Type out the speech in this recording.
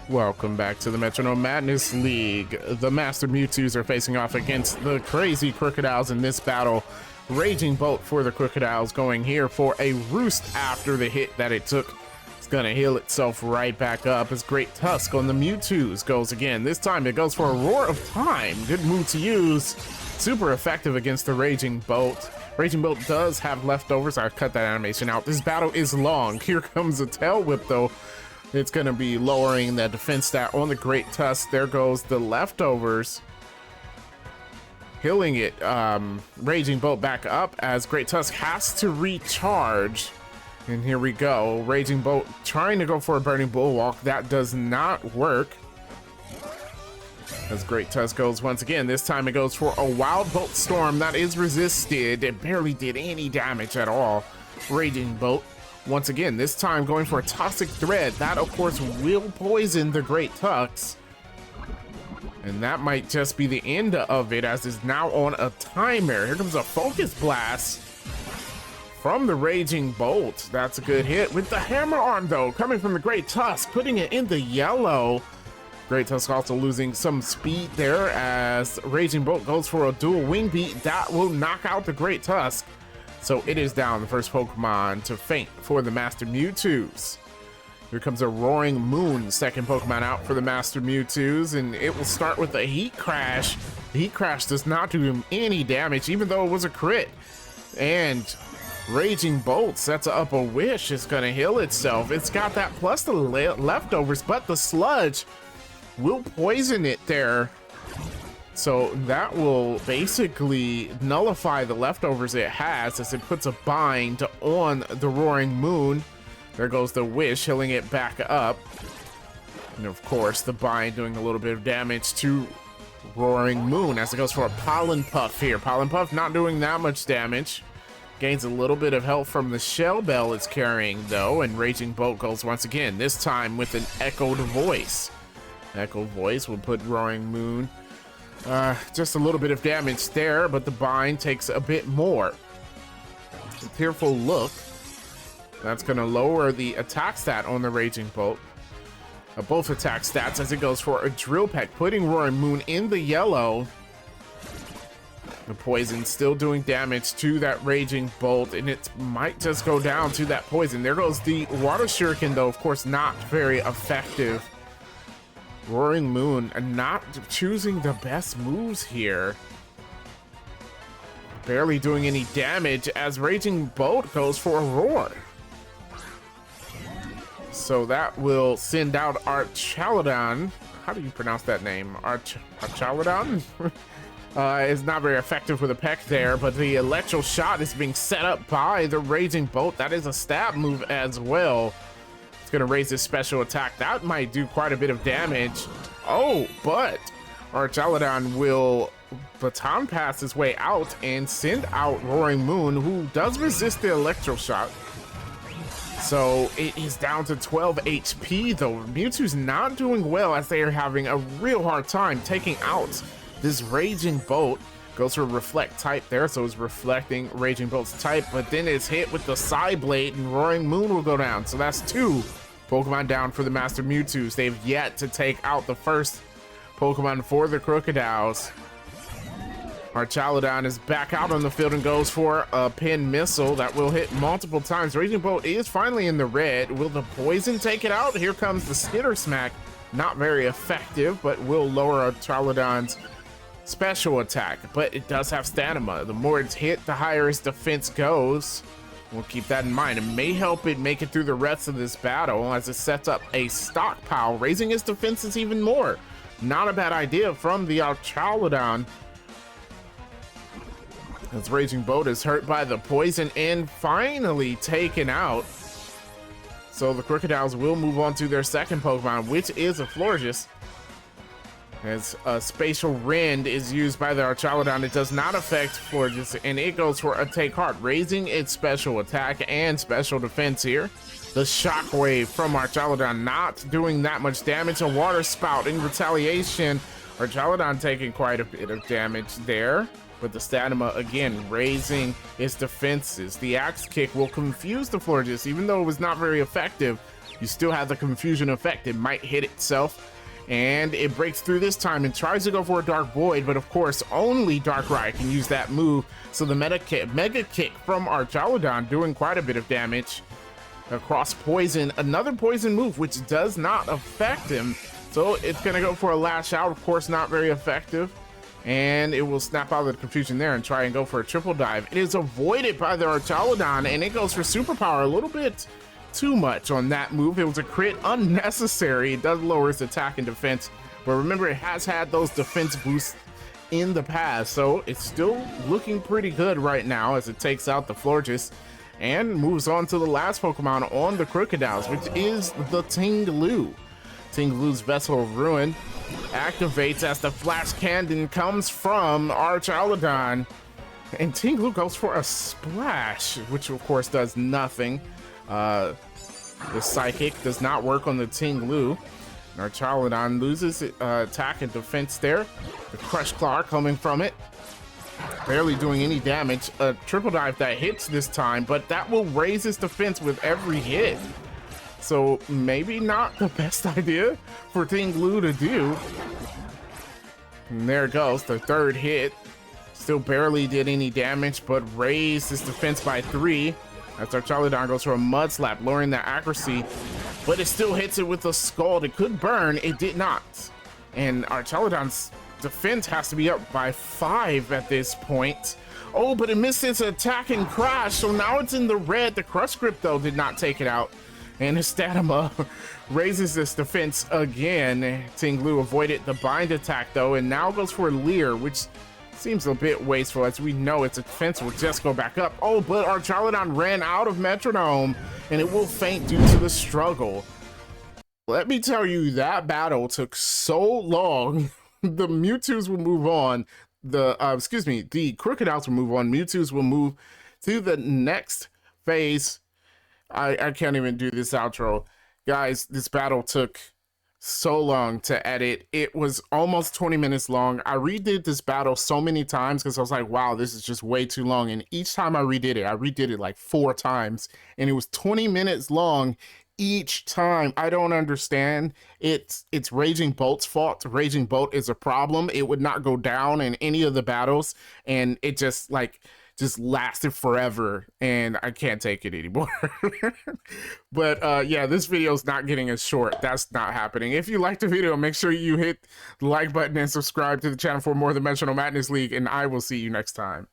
Welcome back to the Metronome Madness League. The Master Mewtwos are facing off against the crazy Krookodiles in this battle. Raging Bolt for the Krookodiles, going here for a roost after the hit that it took. It's gonna heal itself right back up as Great Tusk on the Mewtwos goes again. This time it goes for a Roar of Time. Good move to use. Super effective against the Raging Bolt. Raging Bolt does have leftovers. I've cut that animation out. This battle is long. Here comes a Tail Whip though. It's going to be lowering the defense stat on the Great Tusk. There goes the leftovers. Healing it. Raging Bolt back up as Great Tusk has to recharge. And here we go. Raging Bolt trying to go for a Burning Bulwark. That does not work. As Great Tusk goes once again. This time it goes for a Wild Bolt Storm that is resisted. It barely did any damage at all. Raging Bolt. Once again, this time going for a Toxic Thread. That, of course, will poison the Great Tusk. And that might just be the end of it, as it's now on a timer. Here comes a Focus Blast from the Raging Bolt. That's a good hit with the Hammer Arm, though, coming from the Great Tusk, putting it in the yellow. Great Tusk also losing some speed there, as Raging Bolt goes for a dual Wing Beat. That will knock out the Great Tusk. So it is down, the first Pokemon to faint for the Master Mewtwos. Here comes a Roaring Moon, second Pokemon out for the Master Mewtwos, and it will start with a Heat Crash. The Heat Crash does not do him any damage, even though it was a crit. And Raging Bolt sets up a Wish. It's going to heal itself. It's got that plus the leftovers, but the Sludge will poison it there. So that will basically nullify the leftovers it has, as it puts a bind on the Roaring Moon. There goes the Wish, healing it back up. And of course, the bind doing a little bit of damage to Roaring Moon as it goes for a Pollen Puff here. Pollen Puff not doing that much damage. Gains a little bit of health from the Shell Bell it's carrying though, and Raging Bolt goes once again, this time with an Echoed Voice. Echoed Voice will put Roaring Moon just a little bit of damage there, but the bind takes a bit more. Tearful Look. That's going to lower the attack stat on the Raging Bolt. Both attack stats as it goes for a Drill Peck, putting Roaring Moon in the yellow. The poison still doing damage to that Raging Bolt, and it might just go down to that poison. There goes the Water Shuriken, though, of course, not very effective. Roaring Moon not choosing the best moves here. Barely doing any damage as Raging Bolt goes for a Roar. So that will send out Archaludon. How do you pronounce that name? Archaludon? Is not very effective with a peck there, but the Electro Shot is being set up by the Raging Bolt. That is a stab move as well. Gonna raise his special attack. That might do quite a bit of damage. Oh, but Archaludon will baton pass his way out and send out Roaring Moon, who does resist the Electro Shot. So it is down to 12 HP though. Mewtwo's not doing well, as they are having a real hard time taking out this Raging Bolt. Goes for Reflect type there, so it's reflecting Raging Bolt's type, but then it's hit with the Psyblade and Roaring Moon will go down. So that's two Pokemon down for the Master Mewtwos. They've yet to take out the first Pokemon for the Krookodiles. Archaludon is back out on the field and goes for a Pin Missile that will hit multiple times. Raging Bolt is finally in the red. Will the poison take it out? Here comes the Skitter Smack. Not very effective, but will lower Archaludon's special attack, but it does have stamina. The more it's hit, the higher its defense goes. We'll keep that in mind. It may help it make it through the rest of this battle, as it sets up a stockpile, raising its defenses even more. Not a bad idea from the Archaludon, as Raging Bolt is hurt by the poison and finally taken out. So the Krookodiles will move on to their second Pokemon, which is a Florges. As a Spatial Rend is used by the Archaludon, it does not affect Florges, and it goes for a Take Heart, raising its special attack and special defense here. The Shockwave from Archaludon not doing that much damage. A Water Spout in retaliation. Archaludon taking quite a bit of damage there, but the stamina again raising its defenses. The Axe Kick will confuse the Florges, even though it was not very effective. you still have the confusion effect. It might hit itself, and it breaks through this time and tries to go for a Dark Void, but of course only Darkrai can use that move. So the Mega Kick from Archaludon doing quite a bit of damage across Poison. Another Poison move which does not affect him, so it's gonna go for a Lash Out. Of course, not very effective, and it will snap out of the confusion there and try and go for a Triple Dive. It is avoided by the Archaludon, and it goes for Superpower. A little bit too much on that move. It was a crit, unnecessary. It does lower its attack and defense, but remember, it has had those defense boosts in the past, so it's still looking pretty good right now as it takes out the Florges and moves on to the last Pokemon on the Krookodiles, which is the Ting-Lu. Ting-Lu's Vessel of Ruin activates as the Flash Cannon comes from Archaludon, and Ting-Lu goes for a Splash, which of course does nothing. The Psychic does not work on the Ting-Lu. Archaludon loses attack and defense there. The Crush Claw coming from it, barely doing any damage. A Triple Dive that hits this time, but that will raise its defense with every hit. So maybe not the best idea for Ting-Lu to do. And there it goes, the third hit. Still barely did any damage, but raised its defense by 3. As Archaludon goes for a Mud Slap, lowering the accuracy, but it still hits it with a Scald. It could burn, it did not. And Archaludon's defense has to be up by 5 at this point. Oh, but it missed its attack and crash, so now it's in the red. The Crush Grip, though, did not take it out. And Histatama raises its defense again. Ting-Lu avoided the bind attack, though, and now goes for Leer, which seems a bit wasteful, as we know its defense will just go back up. Oh, but Archaludon ran out of Metronome, and it will faint due to the struggle. Let me tell you, that battle took so long. The Mewtwo's will move on. The Krookodiles will move on. Mewtwo's will move to the next phase. I can't even do this outro. Guys, this battle took so long to edit. It was almost 20 minutes long. I redid this battle so many times because I was like, wow, this is just way too long. And each time I redid it like 4 times, and it was 20 minutes long each time. I don't understand. It's Raging Bolt's fault. Raging Bolt is a problem. It would not go down in any of the battles, and it just lasted forever, and I can't take it anymore. But yeah, this video is not getting as short. That's not happening. If you liked the video, make sure you hit the like button and subscribe to the channel for more of the Metronome Madness League, and I will see you next time.